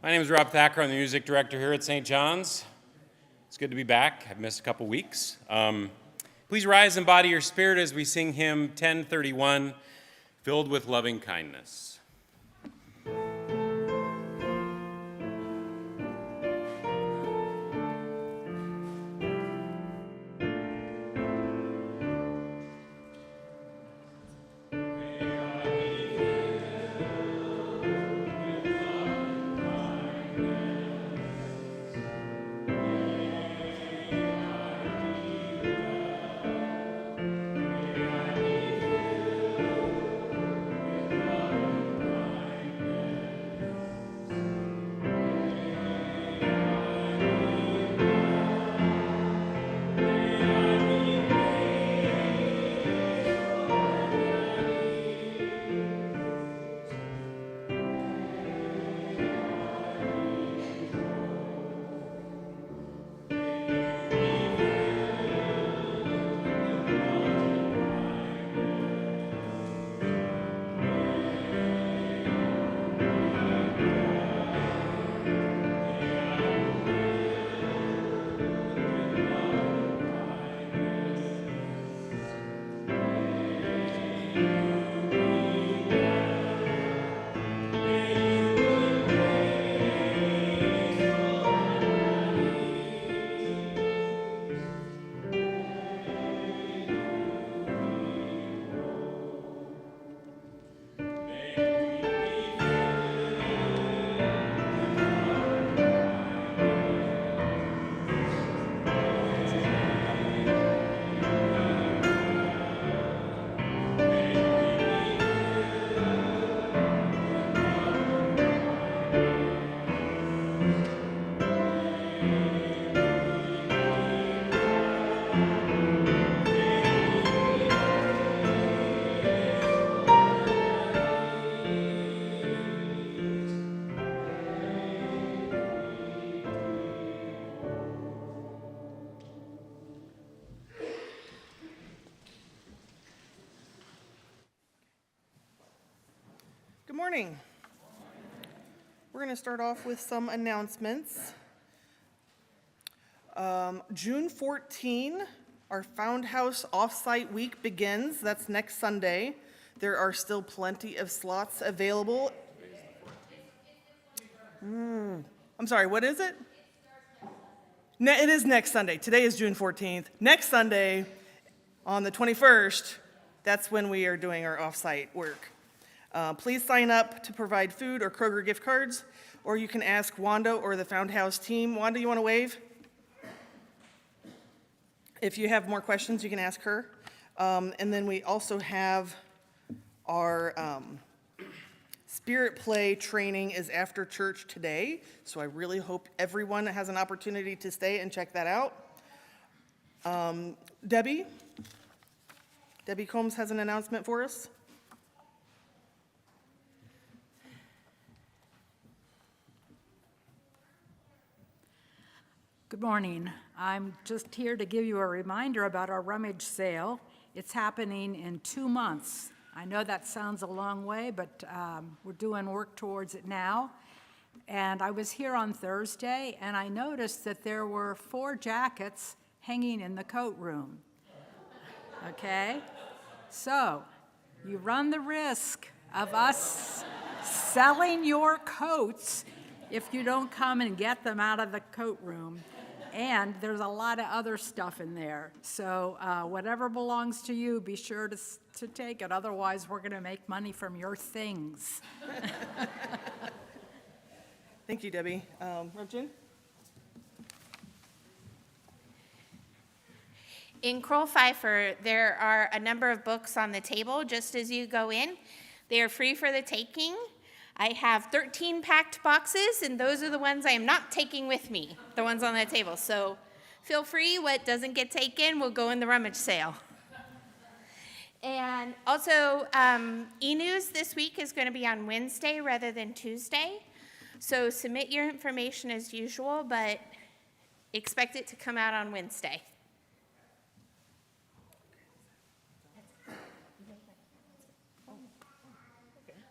My name is Rob Thacker. I'm the music director here at St. John's. It's good to be back. I've missed a couple weeks. Please rise and embody your spirit as we sing hymn 1031, Filled with Loving Kindness. Good morning. We're going to start off with some announcements. June 14, our Found House Offsite Week begins. That's next Sunday. There are still plenty of slots available. I'm sorry, what is it? It is next Sunday. Today is June 14th. Next Sunday, on the 21st, that's when we are doing our offsite work. Please sign up to provide food or Kroger gift cards, or you can ask Wanda or the Found House team. Wanda, you want to wave? If you have more questions, you can ask her. And then we also have our Spirit Play training is after church today, so I really hope everyone has an opportunity to stay and check that out. Debbie Combs has an announcement for us. Good morning. I'm just here to give you a reminder about our rummage sale. It's happening in 2 months. I know that sounds a long way, but we're doing work towards it now. And I was here on Thursday, and I noticed that there were 4 jackets hanging in the coat room. Okay? So, you run the risk of us selling your coats if you don't come and get them out of the coat room. And there's a lot of other stuff in there. So whatever belongs to you, be sure to take it. Otherwise, we're going to make money from your things. Thank you, Debbie. Jen? In Kroll Pfeiffer, there are a number of books on the table just as you go in. They are free for the taking. I have 13 packed boxes, and those are the ones I am not taking with me, the ones on the table. So feel free, what doesn't get taken will go in the rummage sale. And also, e-news this week is going to be on Wednesday rather than Tuesday. So submit your information as usual, but expect it to come out on Wednesday.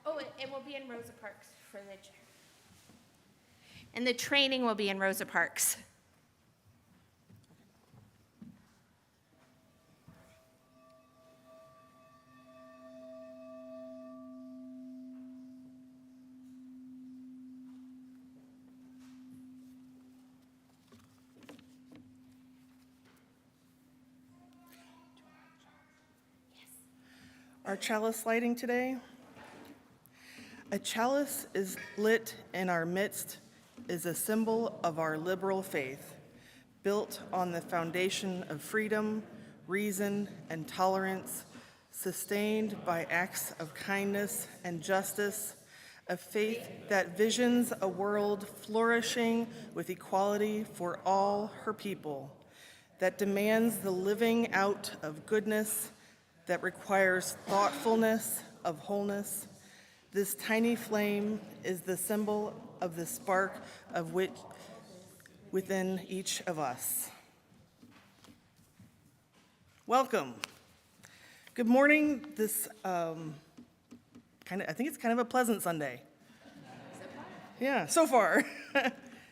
Oh, it will be in Rosa Parks for the chair. and the training will be in Rosa Parks. Our chalice lighting today. A chalice is lit in our midst is a symbol of our liberal faith, built on the foundation of freedom, reason, and tolerance, sustained by acts of kindness and justice, a faith that visions a world flourishing with equality for all her people, that demands the living out of goodness, that requires thoughtfulness of wholeness. This tiny flame is the symbol of the spark of which within each of us. Welcome. Good morning. This I think it's kind of a pleasant Sunday. Yeah, so far.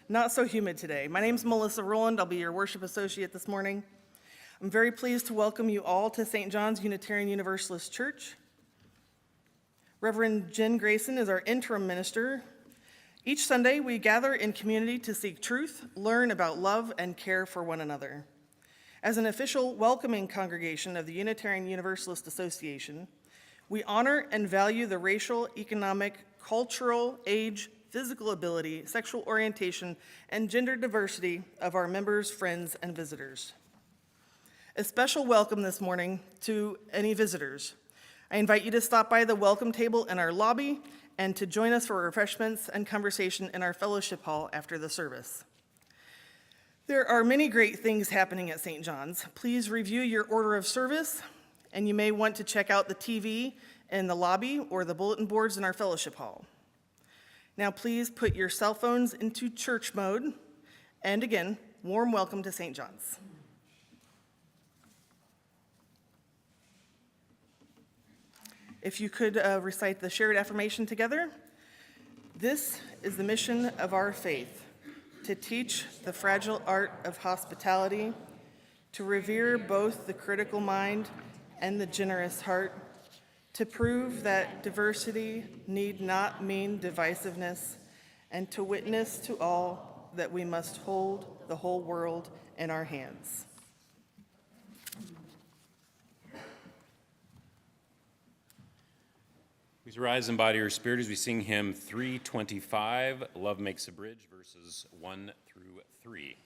Not so humid today. My name's Melissa Rowland. I'll be your worship associate this morning. I'm very pleased to welcome you all to St. John's Unitarian Universalist Church. Reverend Jenn Gracen is our interim minister. Each Sunday, we gather in community to seek truth, learn about love, and care for one another. As an official welcoming congregation of the Unitarian Universalist Association, we honor and value the racial, economic, cultural, age, physical ability, sexual orientation, and gender diversity of our members, friends, and visitors. A special welcome this morning to any visitors. I invite you to stop by the welcome table in our lobby and to join us for refreshments and conversation in our fellowship hall after the service. There are many great things happening at St. John's. Please review your order of service, and you may want to check out the TV in the lobby or the bulletin boards in our fellowship hall. Now please put your cell phones into church mode, and again, warm welcome to St. John's. If you could recite the shared affirmation together. This is the mission of our faith, to teach the fragile art of hospitality, to revere both the critical mind and the generous heart, to prove that diversity need not mean divisiveness, and to witness to all that we must hold the whole world in our hands. Please rise in body or spirit as we sing hymn 325, Love Makes a Bridge, verses 1 through 3.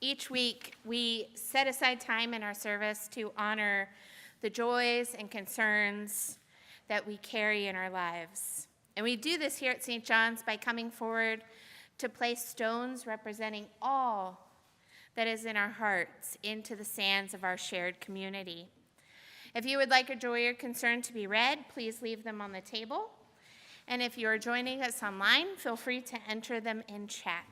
Each week, we set aside time in our service to honor the joys and concerns that we carry in our lives. And we do this here at St. John's by coming forward to place stones representing all that is in our hearts into the sands of our shared community. If you would like a joy or concern to be read, please leave them on the table. And if you are joining us online, feel free to enter them in chat.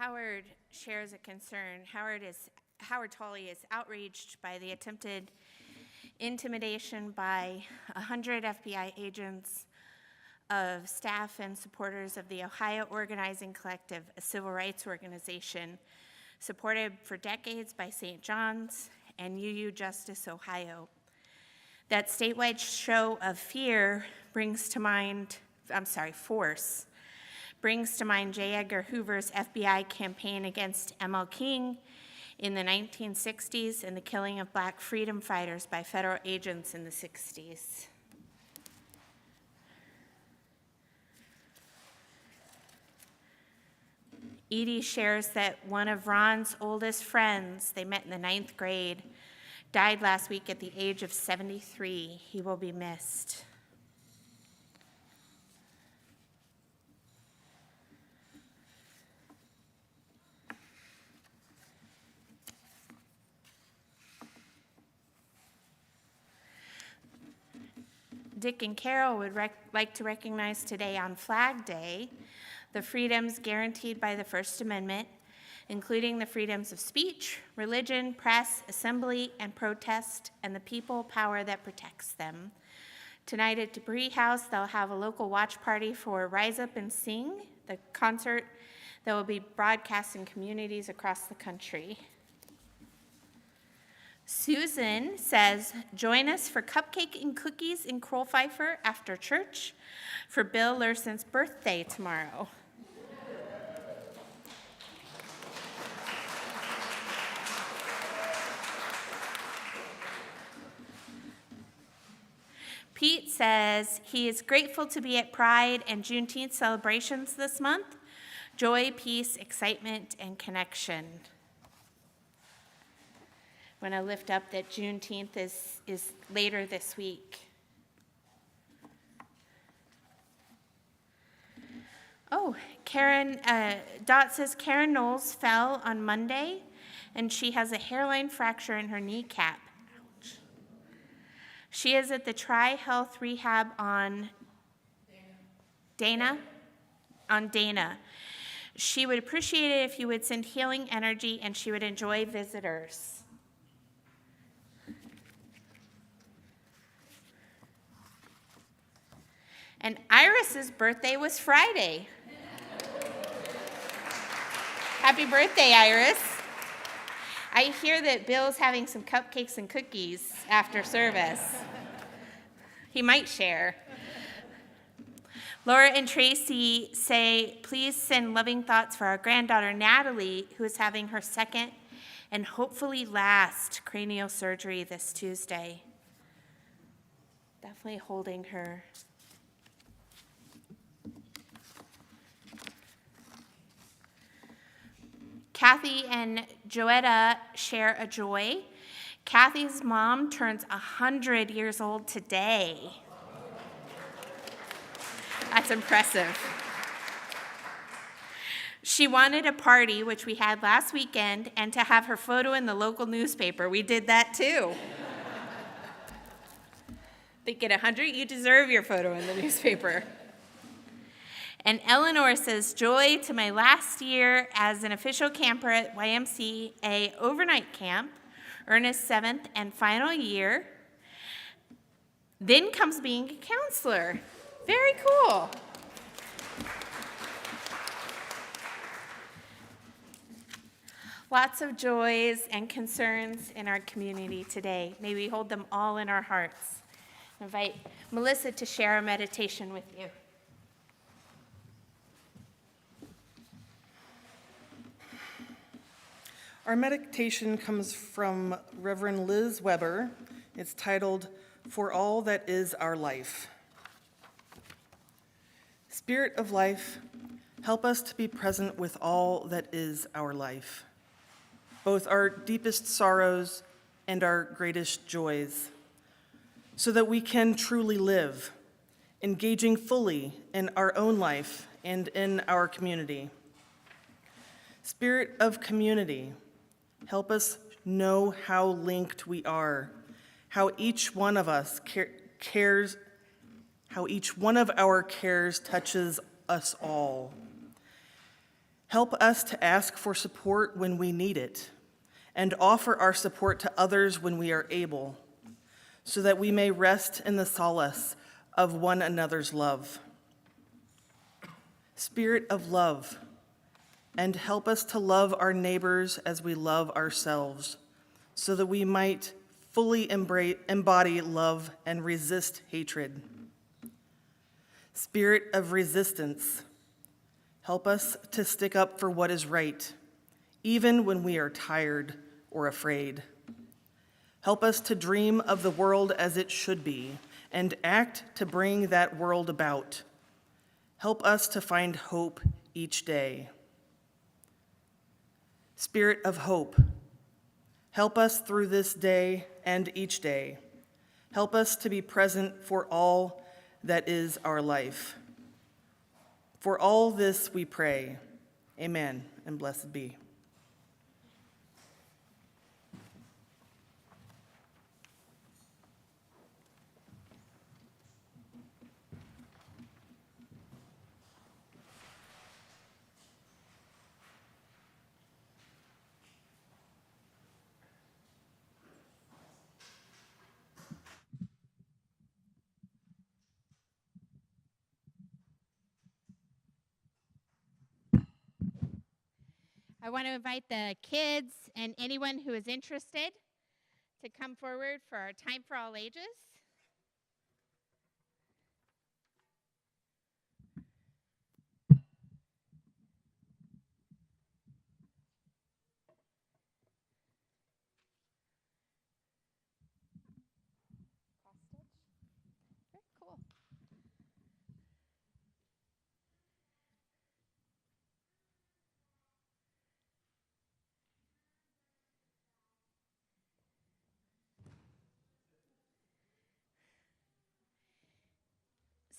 Howard shares a concern. Howard Tolley is outraged by the attempted intimidation by 100 FBI agents of staff and supporters of the Ohio Organizing Collective, a civil rights organization supported for decades by St. John's and UU Justice Ohio. That statewide show of force brings to mind J. Edgar Hoover's FBI campaign against ML King in the 1960s and the killing of black freedom fighters by federal agents in the 60s. Edie shares that one of Ron's oldest friends, they met in the 9th grade, died last week at the age of 73. He will be missed. Dick and Carol would like to recognize today on Flag Day the freedoms guaranteed by the First Amendment, including the freedoms of speech, religion, press, assembly, and protest, and the people power that protects them. Tonight at Debris House, they'll have a local watch party for Rise Up and Sing, the concert that will be broadcast in communities across the country. Susan says, join us for cupcake and cookies in Kroll Pfeiffer after church for Bill Lurson's birthday tomorrow. Pete says he is grateful to be at Pride and Juneteenth celebrations this month. Joy, peace, excitement, and connection. I want to lift up that Juneteenth is later this week. Oh, Karen, Dot says Karen Knowles fell on Monday and she has a hairline fracture in her kneecap. Ouch. She is at the Tri-Health Rehab on Dana. She would appreciate it if you would send healing energy and she would enjoy visitors. And Iris's birthday was Friday. Happy birthday, Iris. I hear that Bill's having some cupcakes and cookies after service. He might share. Laura and Tracy say, please send loving thoughts for our granddaughter, Natalie, who is having her second and hopefully last cranial surgery this Tuesday. Definitely holding her. Kathy and Joetta share a joy. Kathy's mom turns 100 years old today. That's impressive. She wanted a party, which we had last weekend, and to have her photo in the local newspaper. We did that too. Think at 100, you deserve your photo in the newspaper. And Eleanor says, joy to my last year as an official camper at YMCA overnight camp, Ernest's 7th and final year. Then comes being a counselor. Very cool. Lots of joys and concerns in our community today. May we hold them all in our hearts. I invite Melissa to share a meditation with you. Our meditation comes from Reverend Liz Weber. It's titled, For All That Is Our Life. Spirit of life, help us to be present with all that is our life, both our deepest sorrows and our greatest joys, so that we can truly live, engaging fully in our own life and in our community. Spirit of community, help us know how linked we are, how each one of us cares, how each one of our cares touches us all, Help us to ask for support when we need it and offer our support to others when we are able, so that we may rest in the solace of one another's love. Spirit of love, and help us to love our neighbors as we love ourselves, so that we might fully embody love and resist hatred. Spirit of resistance, help us to stick up for what is right, even when we are tired or afraid. Help us to dream of the world as it should be and act to bring that world about. Help us to find hope each day. Spirit of hope, help us through this day and each day. Help us to be present for all that is our life. For all this we pray. Amen, and blessed be. I want to invite the kids and anyone who is interested to come forward for our Time for All Ages. Very cool.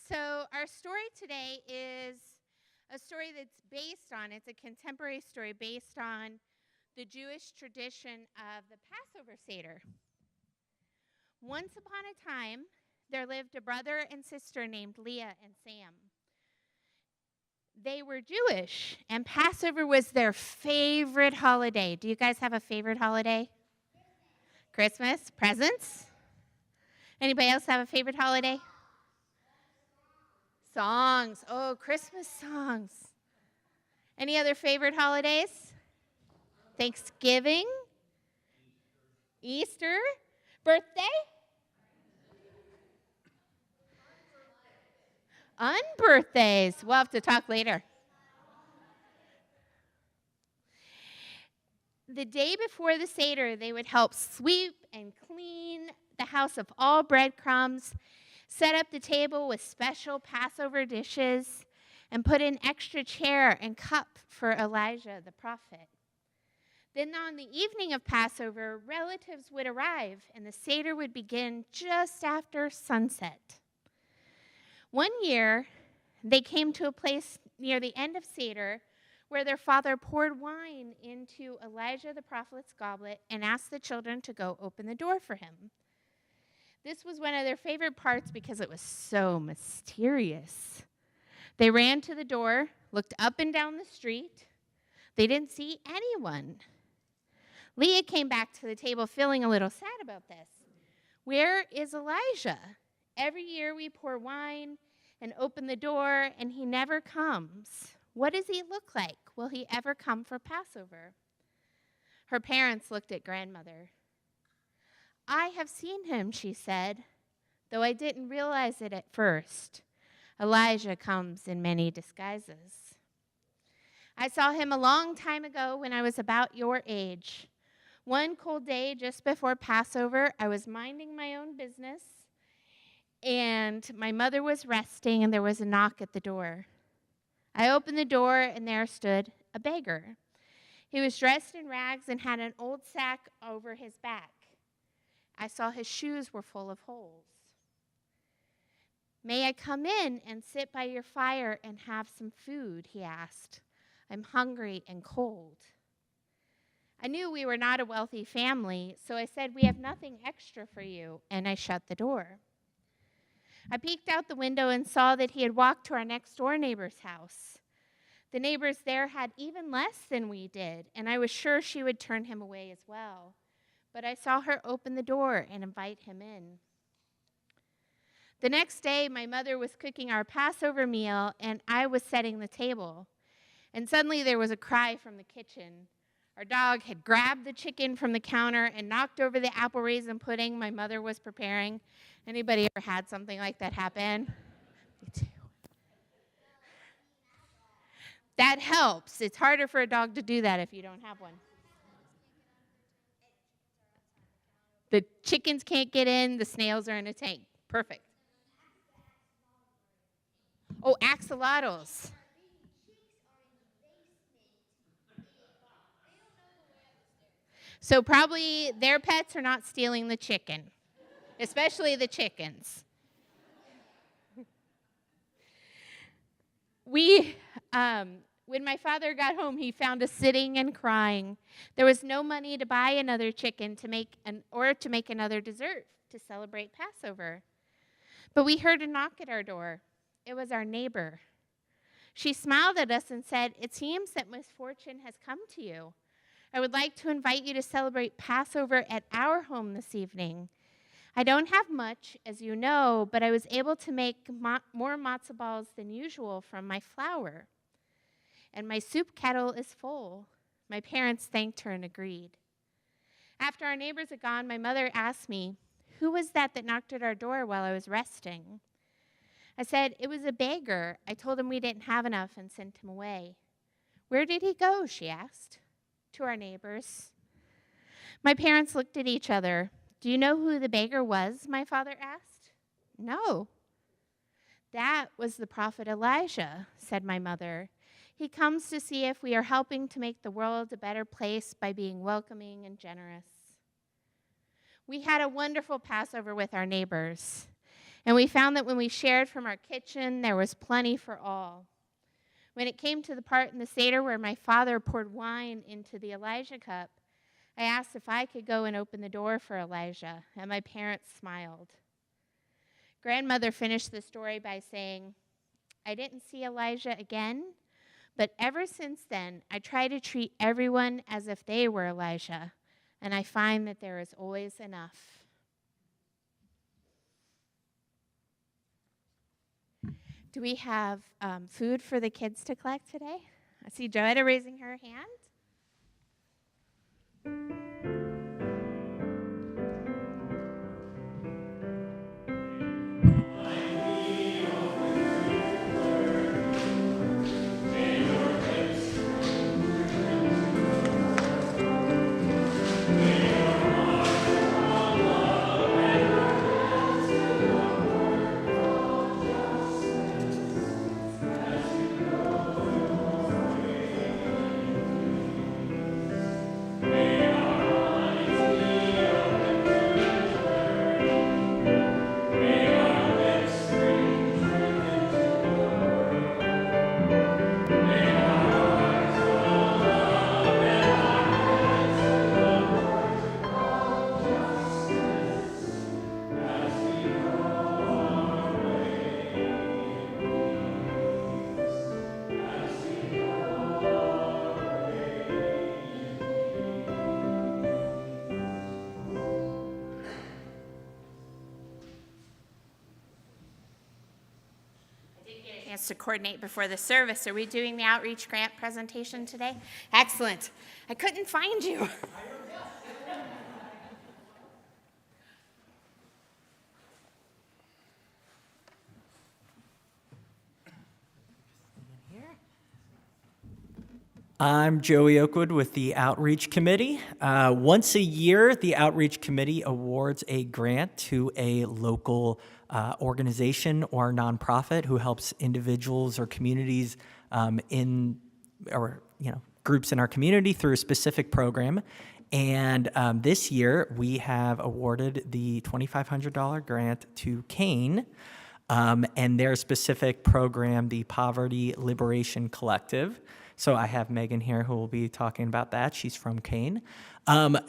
So our story today is a story that's it's a contemporary story based on the Jewish tradition of the Passover Seder. Once upon a time, there lived a brother and sister named Leah and Sam. They were Jewish, and Passover was their favorite holiday. Do you guys have a favorite holiday? Christmas? Presents? Anybody else have a favorite holiday? Songs. Oh, Christmas songs. Any other favorite holidays? Thanksgiving? Easter? Birthday? Unbirthdays. We'll have to talk later. The day before the Seder, they would help sweep and clean the house of all breadcrumbs, set up the table with special Passover dishes, and put an extra chair and cup for Elijah the prophet. Then on the evening of Passover, relatives would arrive, and the Seder would begin just after sunset. One year, they came to a place near the end of Seder where their father poured wine into Elijah the prophet's goblet and asked the children to go open the door for him. This was one of their favorite parts because it was so mysterious. They ran to the door, looked up and down the street. They didn't see anyone. Leah came back to the table feeling a little sad about this. Where is Elijah? Every year we pour wine and open the door, and he never comes. What does he look like? Will he ever come for Passover? Her parents looked at grandmother. I have seen him, she said, though I didn't realize it at first. Elijah comes in many disguises. I saw him a long time ago when I was about your age. One cold day just before Passover, I was minding my own business, and my mother was resting, and there was a knock at the door. I opened the door, and there stood a beggar. He was dressed in rags and had an old sack over his back. I saw his shoes were full of holes. May I come in and sit by your fire and have some food, he asked. I'm hungry and cold. I knew we were not a wealthy family, so I said, we have nothing extra for you, and I shut the door. I peeked out the window and saw that he had walked to our next door neighbor's house. The neighbors there had even less than we did, and I was sure she would turn him away as well. But I saw her open the door and invite him in. The next day, my mother was cooking our Passover meal, and I was setting the table. And suddenly there was a cry from the kitchen. Our dog had grabbed the chicken from the counter and knocked over the apple raisin pudding my mother was preparing. Anybody ever had something like that happen? Me too. That helps. It's harder for a dog to do that if you don't have one. The chickens can't get in, the snails are in a tank. Perfect. Oh, axolotls. So probably their pets are not stealing the chicken, especially the chickens. When my father got home, he found us sitting and crying. There was no money to buy another chicken to make another dessert to celebrate Passover. But we heard a knock at our door. It was our neighbor. She smiled at us and said, "It seems that misfortune has come to you. I would like to invite you to celebrate Passover at our home this evening. I don't have much, as you know, but I was able to make more matzo balls than usual from my flour. And my soup kettle is full." My parents thanked her and agreed. After our neighbors had gone, my mother asked me, "Who was that knocked at our door while I was resting?" I said, "It was a beggar. I told him we didn't have enough and sent him away." "Where did he go?" she asked. "To our neighbors." My parents looked at each other. "Do you know who the beggar was?" my father asked. "No." "That was the prophet Elijah," said my mother. "He comes to see if we are helping to make the world a better place by being welcoming and generous." We had a wonderful Passover with our neighbors, and we found that when we shared from our kitchen, there was plenty for all. When it came to the part in the Seder where my father poured wine into the Elijah cup, I asked if I could go and open the door for Elijah, and my parents smiled. Grandmother finished the story by saying, "I didn't see Elijah again, but ever since then, I try to treat everyone as if they were Elijah, and I find that there is always enough." Do we have food for the kids to collect today? I see Joetta raising her hand. To coordinate before the service. Are we doing the outreach grant presentation today? Excellent. I couldn't find you. I'm Joey Oakwood with the Outreach Committee. Once a year, the Outreach Committee awards a grant to a local organization or nonprofit who helps individuals or communities groups in our community through a specific program. And this year, we have awarded the $2,500 grant to Kane and their specific program, the Poverty Liberation Collective. So I have Megan here who will be talking about that. She's from Kane.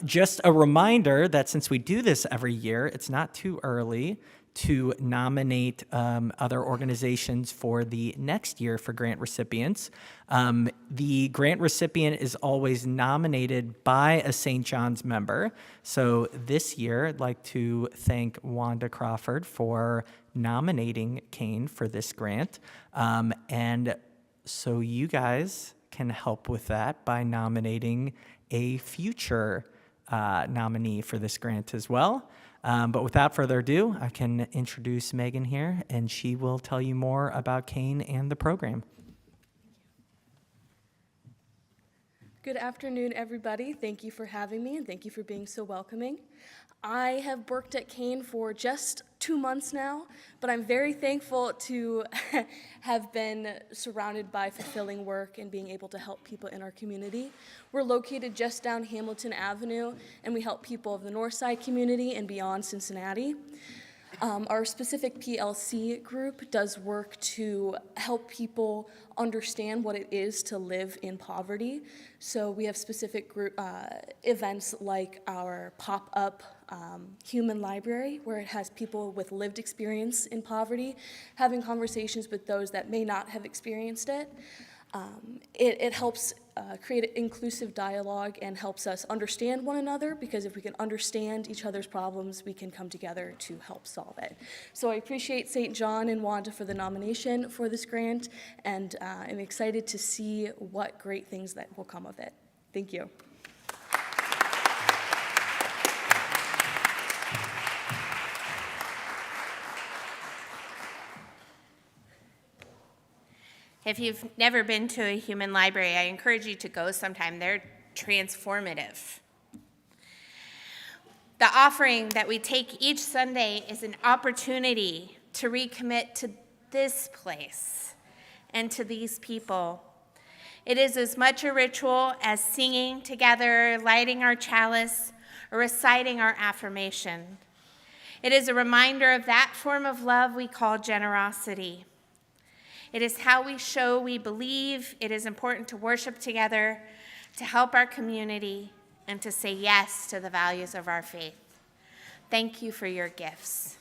Just a reminder that since we do this every year, it's not too early to nominate other organizations for the next year for grant recipients. The grant recipient is always nominated by a St. John's member. So this year, I'd like to thank Wanda Crawford for nominating Kane for this grant. And so you guys can help with that by nominating a future nominee for this grant as well. But without further ado, I can introduce Megan here, and she will tell you more about Kane and the program. Good afternoon, everybody. Thank you for having me, and thank you for being so welcoming. I have worked at Kane for just 2 months now, but I'm very thankful to have been surrounded by fulfilling work and being able to help people in our community. We're located just down Hamilton Avenue, and we help people of the Northside community and beyond Cincinnati. Our specific PLC group does work to help people understand what it is to live in poverty. So we have specific group events like our pop-up human library, where it has people with lived experience in poverty, having conversations with those that may not have experienced it. It helps create inclusive dialogue and helps us understand one another, because if we can understand each other's problems, we can come together to help solve it. So I appreciate St. John and Wanda for the nomination for this grant, and I'm excited to see what great things that will come of it. Thank you. If you've never been to a human library, I encourage you to go sometime. They're transformative. The offering that we take each Sunday is an opportunity to recommit to this place and to these people. It is as much a ritual as singing together, lighting our chalice, or reciting our affirmation. It is a reminder of that form of love we call generosity. It is how we show we believe it is important to worship together, to help our community, and to say yes to the values of our faith. Thank you for your gifts.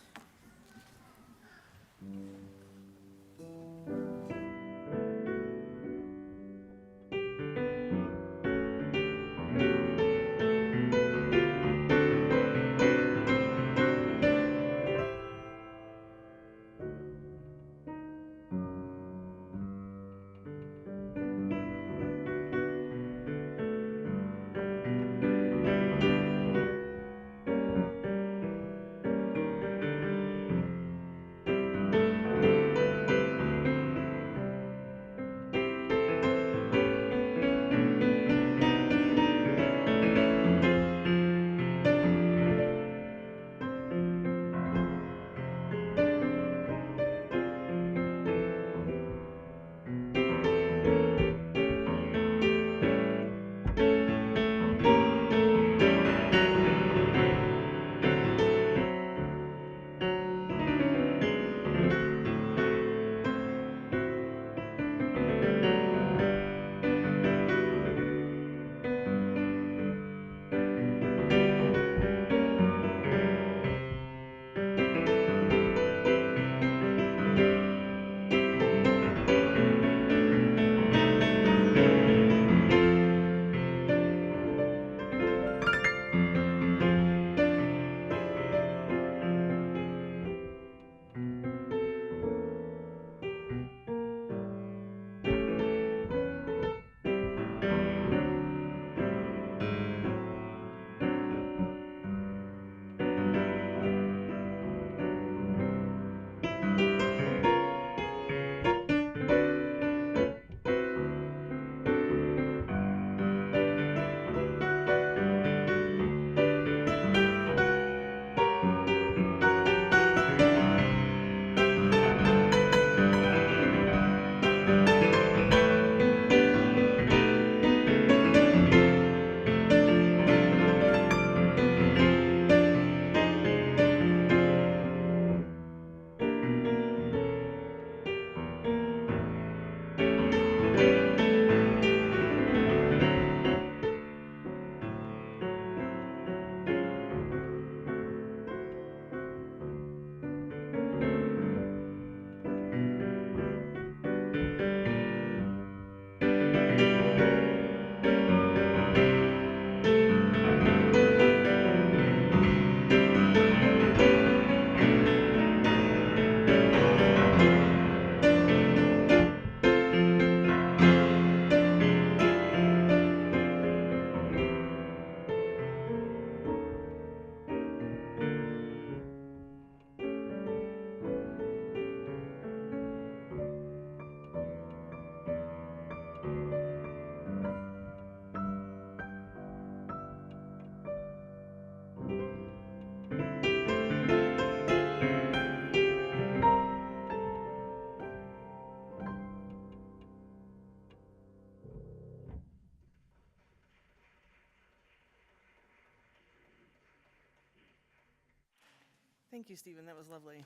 Thank you, Stephen. That was lovely.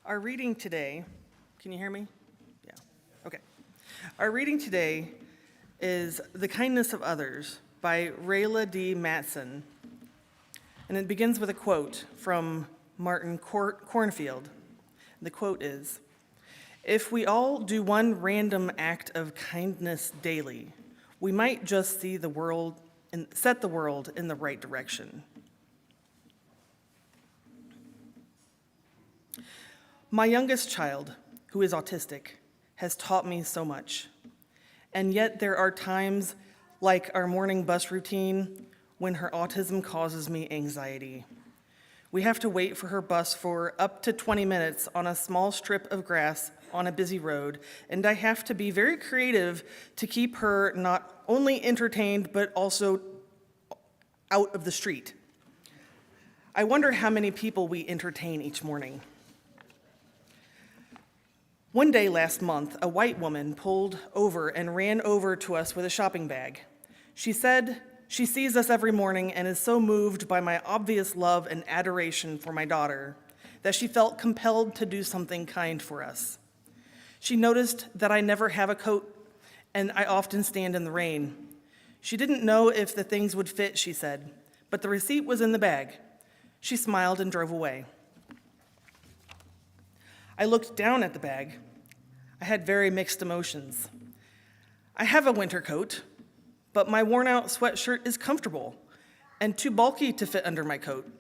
Our reading today, can you hear me? Yeah. Okay. Our reading today is The Kindness of Others by Rayla D. Matson. And it begins with a quote from Martin Cornfield. The quote is, "If we all do one random act of kindness daily, we might just see the world and set the world in the right direction." My youngest child, who is autistic, has taught me so much. And yet there are times, like our morning bus routine, when her autism causes me anxiety. We have to wait for her bus for up to 20 minutes on a small strip of grass on a busy road, and I have to be very creative to keep her not only entertained, but also out of the street. I wonder how many people we entertain each morning. One day last month, a white woman pulled over and ran over to us with a shopping bag. She said she sees us every morning and is so moved by my obvious love and adoration for my daughter that she felt compelled to do something kind for us. She noticed that I never have a coat and I often stand in the rain. She didn't know if the things would fit, she said, but the receipt was in the bag. She smiled and drove away. I looked down at the bag. I had very mixed emotions. I have a winter coat, but my worn-out sweatshirt is comfortable and too bulky to fit under my coat.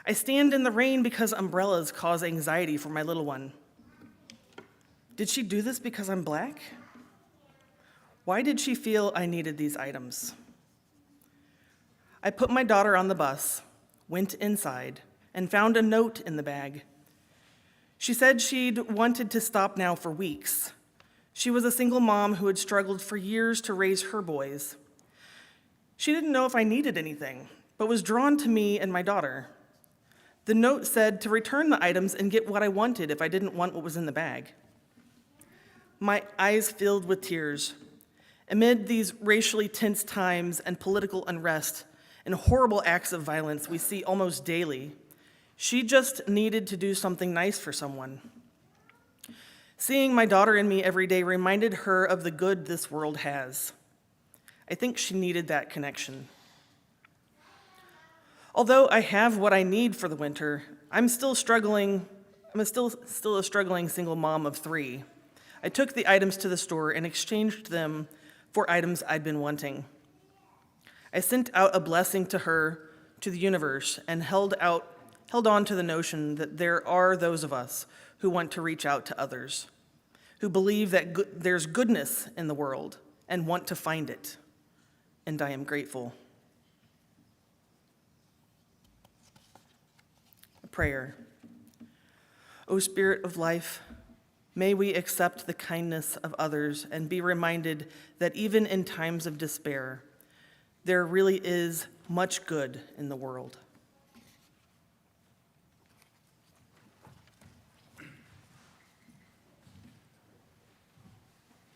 I stand in the rain because umbrellas cause anxiety for my little one. Did she do this because I'm black? Why did she feel I needed these items? I put my daughter on the bus, went inside, and found a note in the bag. She said she'd wanted to stop now for weeks. She was a single mom who had struggled for years to raise her boys. She didn't know if I needed anything, but was drawn to me and my daughter. The note said to return the items and get what I wanted if I didn't want what was in the bag. My eyes filled with tears. Amid these racially tense times and political unrest and horrible acts of violence we see almost daily, she just needed to do something nice for someone. Seeing my daughter and me every day reminded her of the good this world has. I think she needed that connection. Although I have what I need for the winter, I'm still a struggling single mom of 3. I took the items to the store and exchanged them for items I'd been wanting. I sent out a blessing to her, to the universe, and held on to the notion that there are those of us who want to reach out to others, who believe that there's goodness in the world and want to find it, and I am grateful. A prayer. O Spirit of life, may we accept the kindness of others and be reminded that even in times of despair, there really is much good in the world.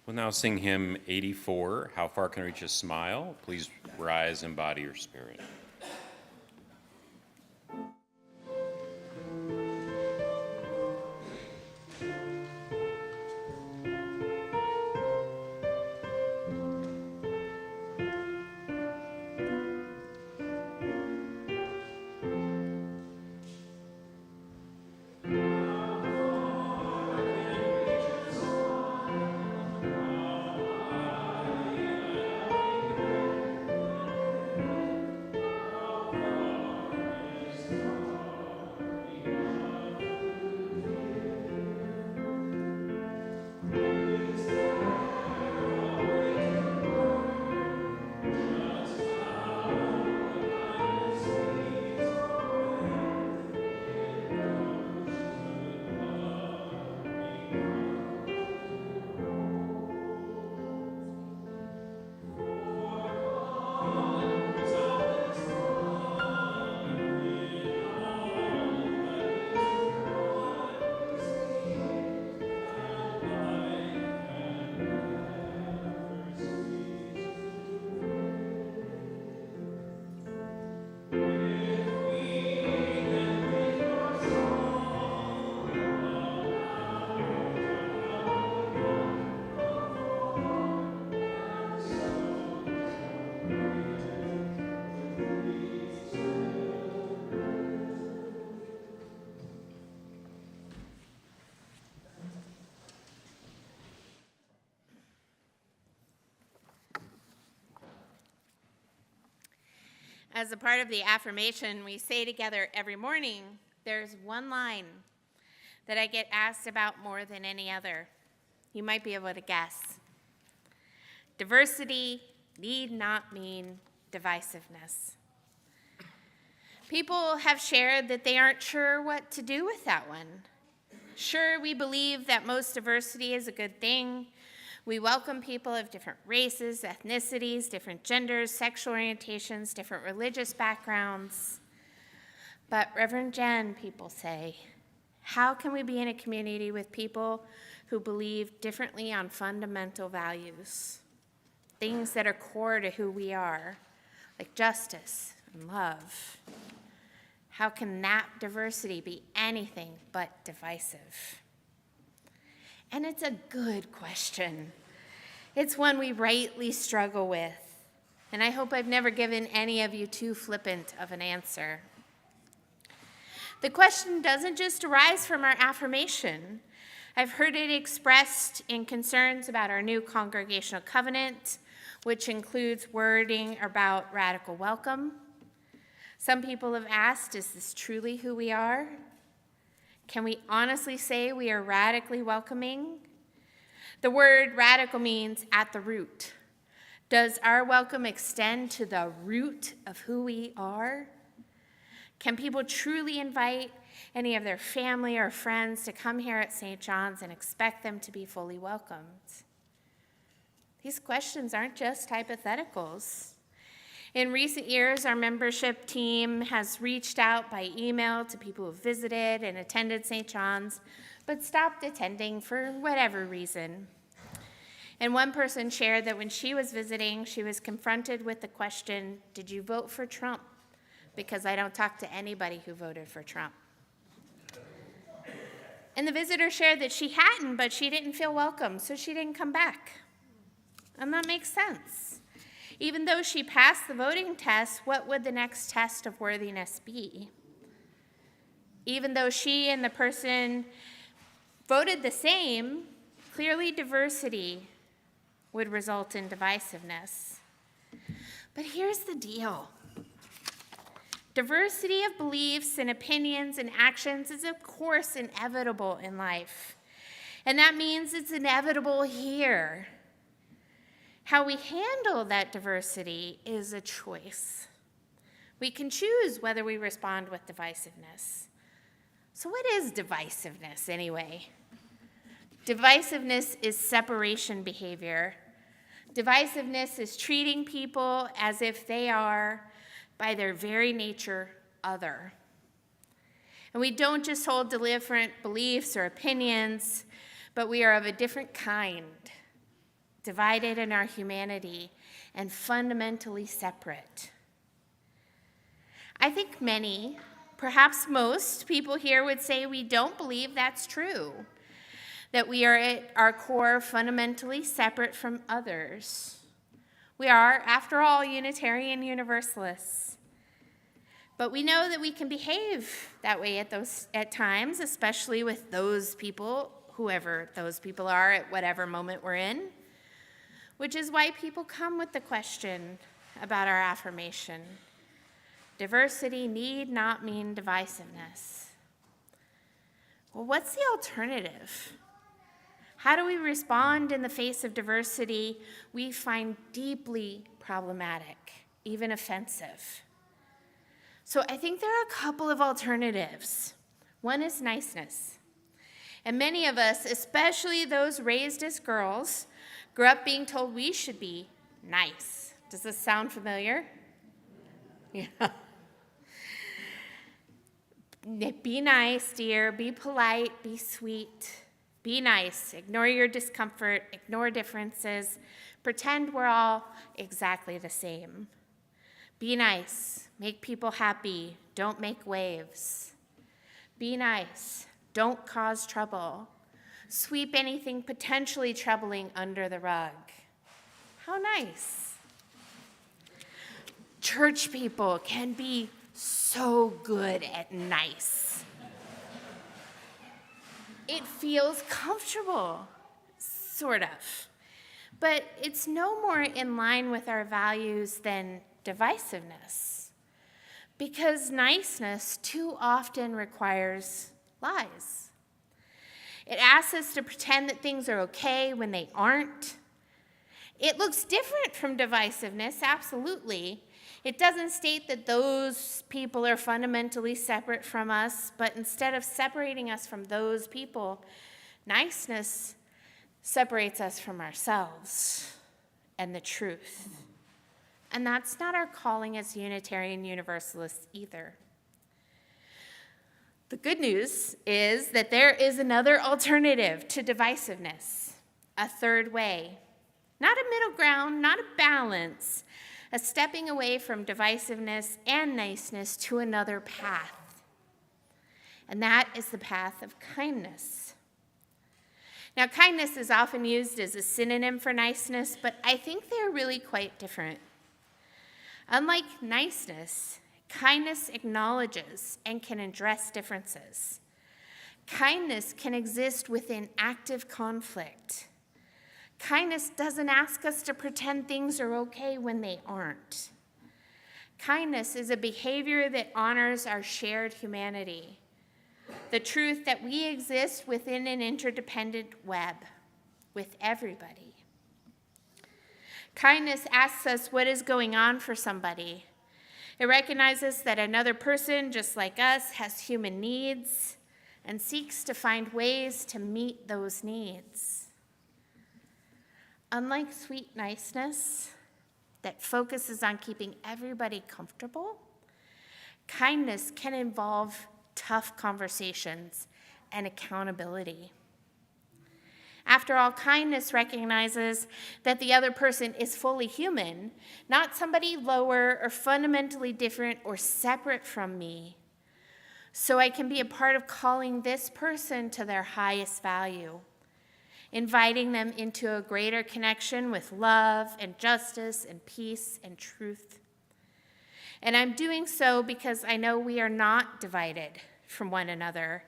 We'll now sing hymn 84, How Far Can I Reach a Smile? Please rise, embody your spirit. As a part of the affirmation we say together every morning, there's one line that I get asked about more than any other. You might be able to guess. Diversity need not mean divisiveness. People have shared that they aren't sure what to do with that one. Sure, we believe that most diversity is a good thing. We welcome people of different races, ethnicities, different genders, sexual orientations, different religious backgrounds. But Reverend Jenn, people say, how can we be in a community with people who believe differently on fundamental values? Things that are core to who we are, like justice and love. How can that diversity be anything but divisive? And it's a good question. It's one we rightly struggle with. And I hope I've never given any of you too flippant of an answer. The question doesn't just arise from our affirmation. I've heard it expressed in concerns about our new congregational covenant, which includes wording about radical welcome. Some people have asked, is this truly who we are? Can we honestly say we are radically welcoming? The word radical means at the root. Does our welcome extend to the root of who we are? Can people truly invite any of their family or friends to come here at St. John's and expect them to be fully welcomed? These questions aren't just hypotheticals. In recent years, our membership team has reached out by email to people who visited and attended St. John's, but stopped attending for whatever reason. And one person shared that when she was visiting, she was confronted with the question, did you vote for Trump? Because I don't talk to anybody who voted for Trump. And the visitor shared that she hadn't, but she didn't feel welcome, so she didn't come back. And that makes sense. Even though she passed the voting test, what would the next test of worthiness be? Even though she and the person voted the same, clearly diversity would result in divisiveness. But here's the deal. Diversity of beliefs and opinions and actions is, of course, inevitable in life. And that means it's inevitable here. How we handle that diversity is a choice. We can choose whether we respond with divisiveness. So what is divisiveness anyway? Divisiveness is separation behavior. Divisiveness is treating people as if they are, by their very nature, other. And we don't just hold different beliefs or opinions, but we are of a different kind, divided in our humanity, and fundamentally separate. I think many, perhaps most, people here would say we don't believe that's true, that we are at our core fundamentally separate from others. We are, after all, Unitarian Universalists. But we know that we can behave that way at times, especially with those people, whoever those people are at whatever moment we're in, which is why people come with the question about our affirmation. Diversity need not mean divisiveness. Well, what's the alternative? How do we respond in the face of diversity we find deeply problematic, even offensive? So I think there are a couple of alternatives. One is niceness. And many of us, especially those raised as girls, grew up being told we should be nice. Does this sound familiar? Yeah. Be nice, dear. Be polite. Be sweet. Be nice. Ignore your discomfort. Ignore differences. Pretend we're all exactly the same. Be nice. Make people happy. Don't make waves. Be nice. Don't cause trouble. Sweep anything potentially troubling under the rug. How nice. Church people can be so good at nice. It feels comfortable, sort of. But it's no more in line with our values than divisiveness. Because niceness too often requires lies. It asks us to pretend that things are okay when they aren't. It looks different from divisiveness, absolutely. It doesn't state that those people are fundamentally separate from us, but instead of separating us from those people, niceness separates us from ourselves and the truth. And that's not our calling as Unitarian Universalists either. The good news is that there is another alternative to divisiveness, a third way. Not a middle ground, not a balance, a stepping away from divisiveness and niceness to another path. And that is the path of kindness. Now, kindness is often used as a synonym for niceness, but I think they're really quite different. Unlike niceness, kindness acknowledges and can address differences. Kindness can exist within active conflict. Kindness doesn't ask us to pretend things are okay when they aren't. Kindness is a behavior that honors our shared humanity, the truth that we exist within an interdependent web with everybody. Kindness asks us what is going on for somebody. It recognizes that another person, just like us, has human needs and seeks to find ways to meet those needs. Unlike sweet niceness that focuses on keeping everybody comfortable, kindness can involve tough conversations and accountability. After all, kindness recognizes that the other person is fully human, not somebody lower or fundamentally different or separate from me. So I can be a part of calling this person to their highest value, inviting them into a greater connection with love and justice and peace and truth. And I'm doing so because I know we are not divided from one another.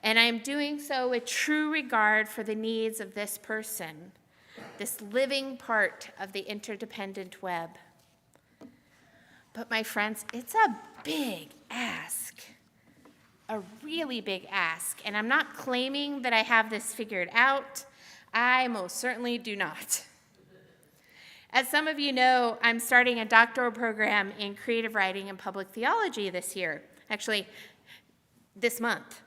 And I am doing so with true regard for the needs of this person, this living part of the interdependent web. But my friends, it's a big ask, a really big ask. And I'm not claiming that I have this figured out. I most certainly do not. As some of you know, I'm starting a doctoral program in creative writing and public theology this year, actually this month.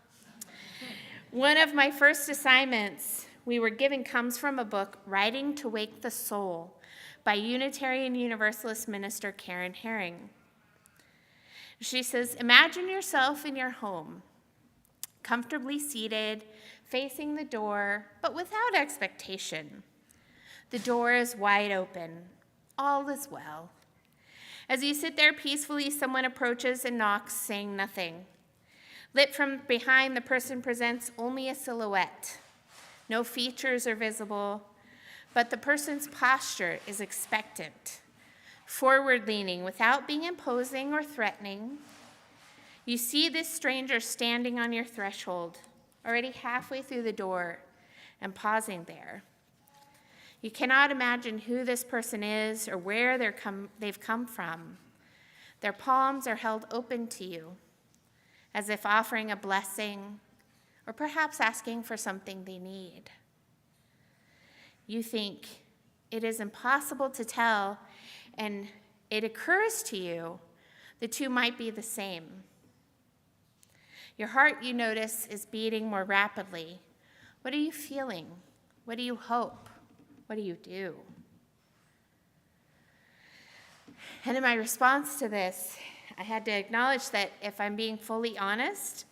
One of my first assignments we were given comes from a book, Writing to Wake the Soul, by Unitarian Universalist minister Karen Herring. She says, imagine yourself in your home, comfortably seated, facing the door, but without expectation. The door is wide open. All is well. As you sit there peacefully, someone approaches and knocks, saying nothing. Lit from behind, the person presents only a silhouette. No features are visible, but the person's posture is expectant, forward-leaning without being imposing or threatening. You see this stranger standing on your threshold, already halfway through the door, and pausing there. You cannot imagine who this person is or where they've come from. Their palms are held open to you, as if offering a blessing, or perhaps asking for something they need. You think it is impossible to tell, and it occurs to you the two might be the same. Your heart, you notice, is beating more rapidly. What are you feeling? What do you hope? What do you do? And in my response to this, I had to acknowledge that if I'm being fully honest,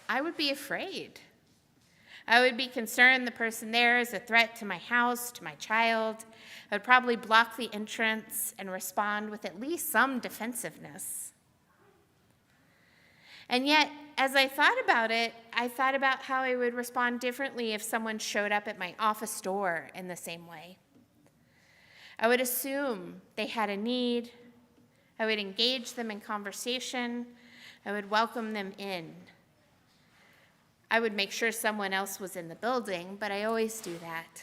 I would be afraid. I would be concerned the person there is a threat to my house, to my child. I would probably block the entrance and respond with at least some defensiveness. And yet, as I thought about it, I thought about how I would respond differently if someone showed up at my office door in the same way. I would assume they had a need. I would engage them in conversation. I would welcome them in. I would make sure someone else was in the building, but I always do that.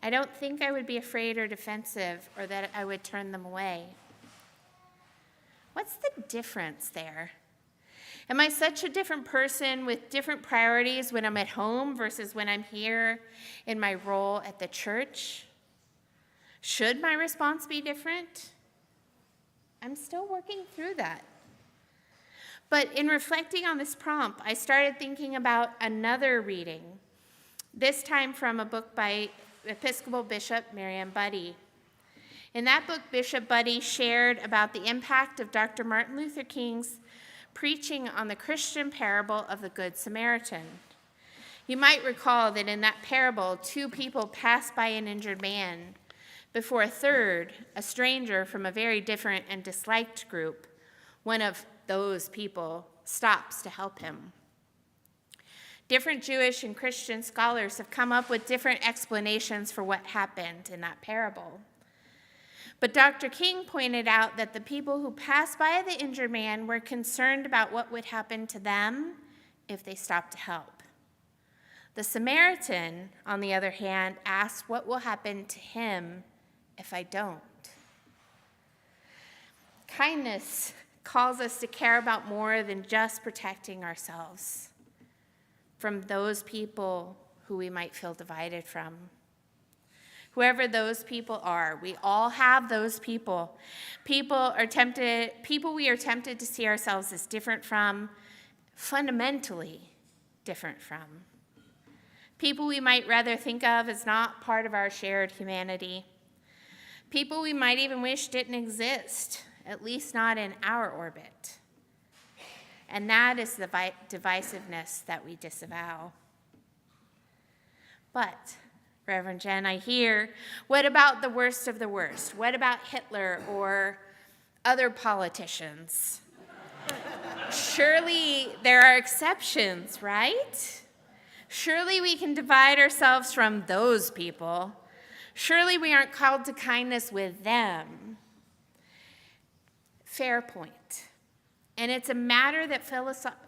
I don't think I would be afraid or defensive or that I would turn them away. What's the difference there? Am I such a different person with different priorities when I'm at home versus when I'm here in my role at the church? Should my response be different? I'm still working through that. But in reflecting on this prompt, I started thinking about another reading, this time from a book by Episcopal Bishop Miriam Buddy. In that book, Bishop Buddy shared about the impact of Dr. Martin Luther King's preaching on the Christian parable of the Good Samaritan. You might recall that in that parable, two people passed by an injured man before a third, a stranger from a very different and disliked group, one of those people, stops to help him. Different Jewish and Christian scholars have come up with different explanations for what happened in that parable. But Dr. King pointed out that the people who passed by the injured man were concerned about what would happen to them if they stopped to help. The Samaritan, on the other hand, asked what will happen to him if I don't. Kindness calls us to care about more than just protecting ourselves from those people who we might feel divided from. Whoever those people are, we all have those people. People we are tempted to see ourselves as different from, fundamentally different from. People we might rather think of as not part of our shared humanity. People we might even wish didn't exist, at least not in our orbit. And that is the divisiveness that we disavow. But, Reverend Jenn, I hear, what about the worst of the worst? What about Hitler or other politicians? Surely there are exceptions, right? Surely we can divide ourselves from those people. Surely we aren't called to kindness with them. Fair point. And it's a matter that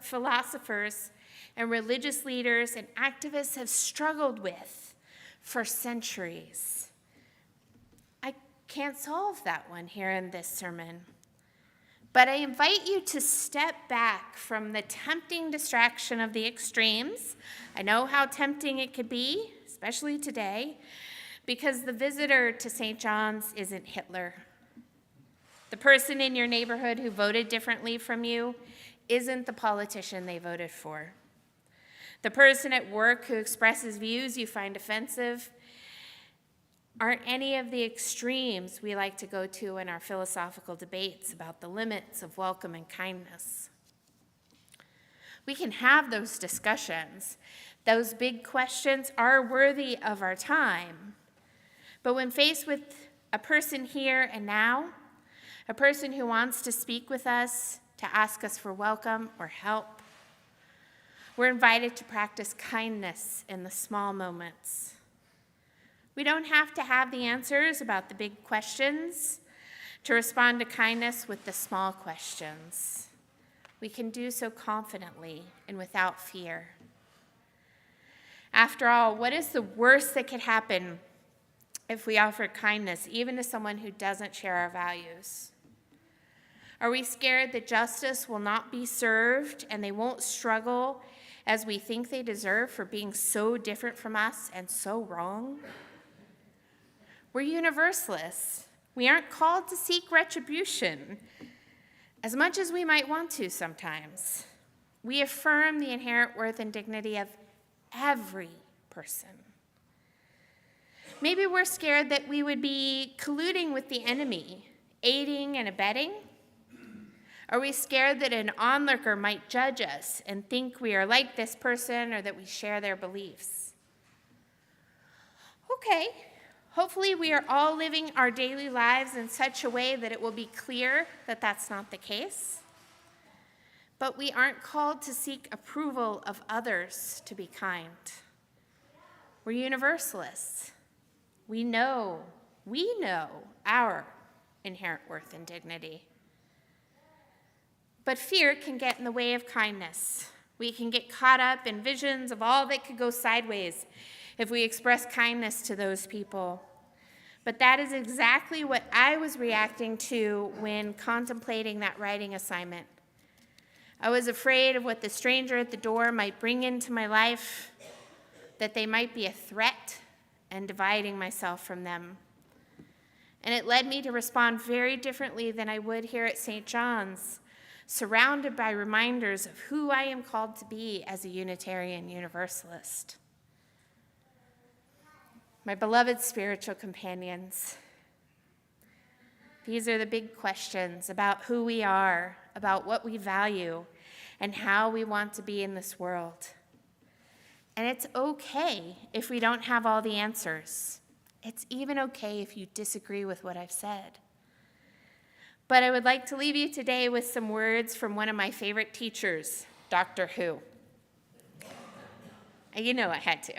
philosophers and religious leaders and activists have struggled with for centuries. I can't solve that one here in this sermon. But I invite you to step back from the tempting distraction of the extremes. I know how tempting it could be, especially today, because the visitor to St. John's isn't Hitler. The person in your neighborhood who voted differently from you isn't the politician they voted for. The person at work who expresses views you find offensive aren't any of the extremes we like to go to in our philosophical debates about the limits of welcome and kindness. We can have those discussions. Those big questions are worthy of our time. But when faced with a person here and now, a person who wants to speak with us, to ask us for welcome or help, we're invited to practice kindness in the small moments. We don't have to have the answers about the big questions to respond to kindness with the small questions. We can do so confidently and without fear. After all, what is the worst that could happen if we offer kindness, even to someone who doesn't share our values? Are we scared that justice will not be served and they won't struggle as we think they deserve for being so different from us and so wrong? We're universalists. We aren't called to seek retribution as much as we might want to sometimes. We affirm the inherent worth and dignity of every person. Maybe we're scared that we would be colluding with the enemy, aiding and abetting. Are we scared that an onlooker might judge us and think we are like this person or that we share their beliefs? Okay, hopefully we are all living our daily lives in such a way that it will be clear that that's not the case. But we aren't called to seek approval of others to be kind. We're universalists. We know our inherent worth and dignity. But fear can get in the way of kindness. We can get caught up in visions of all that could go sideways if we express kindness to those people. But that is exactly what I was reacting to when contemplating that writing assignment. I was afraid of what the stranger at the door might bring into my life, that they might be a threat, and dividing myself from them. And it led me to respond very differently than I would here at St. John's, surrounded by reminders of who I am called to be as a Unitarian Universalist. My beloved spiritual companions, these are the big questions about who we are, about what we value, and how we want to be in this world. And it's okay if we don't have all the answers. It's even okay if you disagree with what I've said. But I would like to leave you today with some words from one of my favorite teachers, Dr. Who. You know I had to.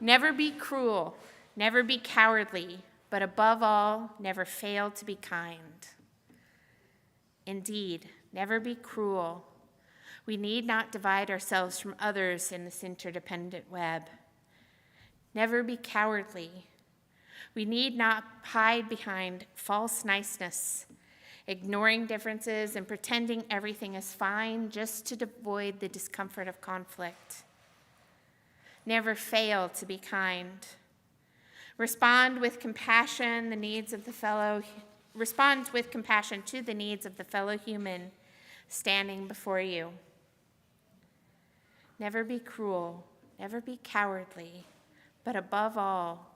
Never be cruel, never be cowardly, but above all, never fail to be kind. Indeed, never be cruel. We need not divide ourselves from others in this interdependent web. Never be cowardly. We need not hide behind false niceness, ignoring differences and pretending everything is fine just to avoid the discomfort of conflict. Never fail to be kind. Respond with compassion to the needs of the fellow human standing before you. Never be cruel, never be cowardly, but above all,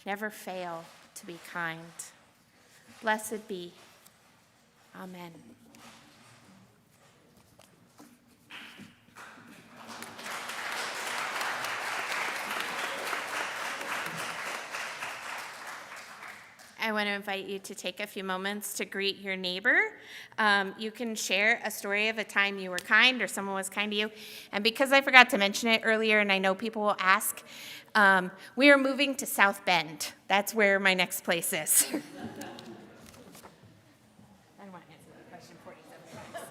never fail to be kind. Blessed be. Amen. I want to invite you to take a few moments to greet your neighbor. You can share a story of a time you were kind or someone was kind to you. And because I forgot to mention it earlier, and I know people will ask, we are moving to South Bend. That's where my next place is. I don't want to answer that question 47 times.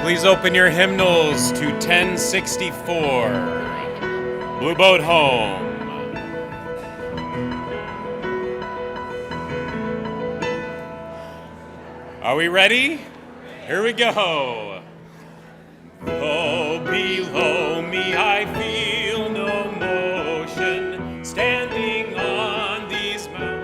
Please open your hymnals to 1064, Blue Boat Home. Are we ready? Here we go. Oh, below me I feel no motion, standing on these mountains.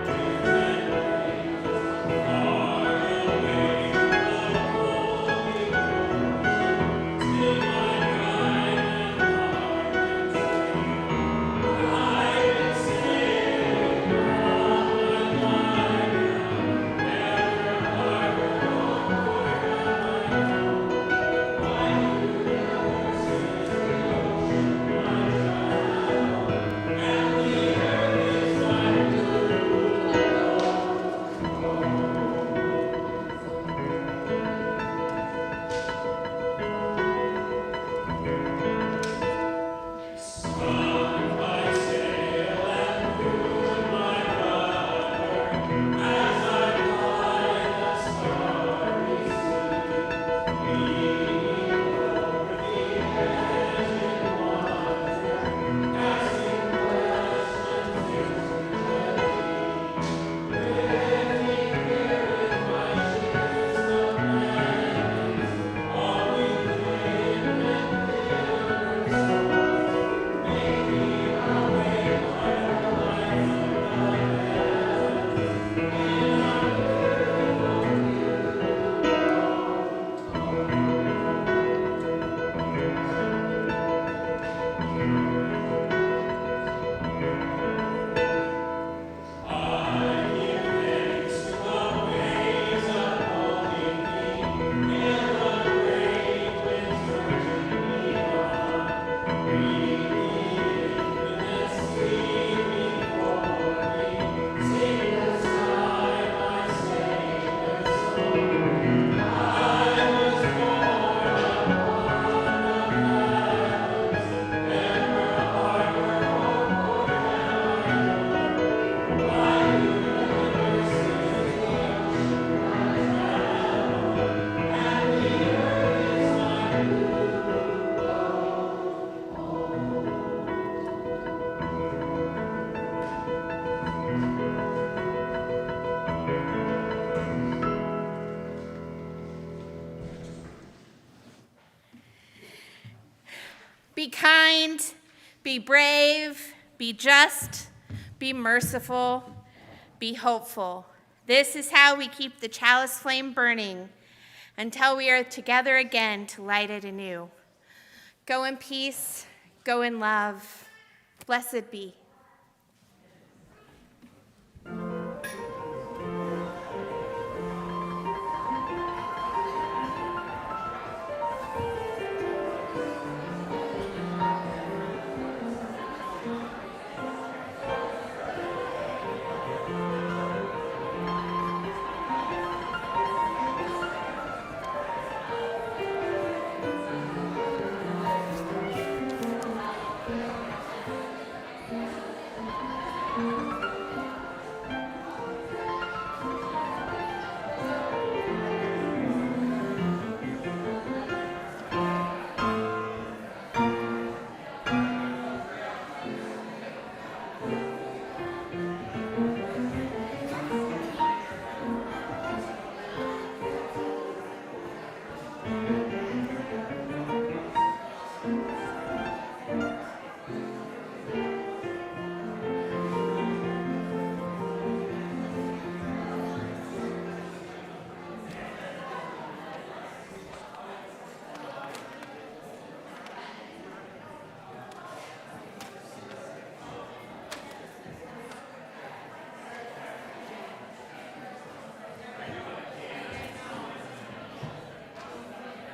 Be kind, be brave, be just, be merciful, be hopeful. This is how we keep the chalice flame burning until we are together again to light it anew. Go in peace, go in love. Blessed be.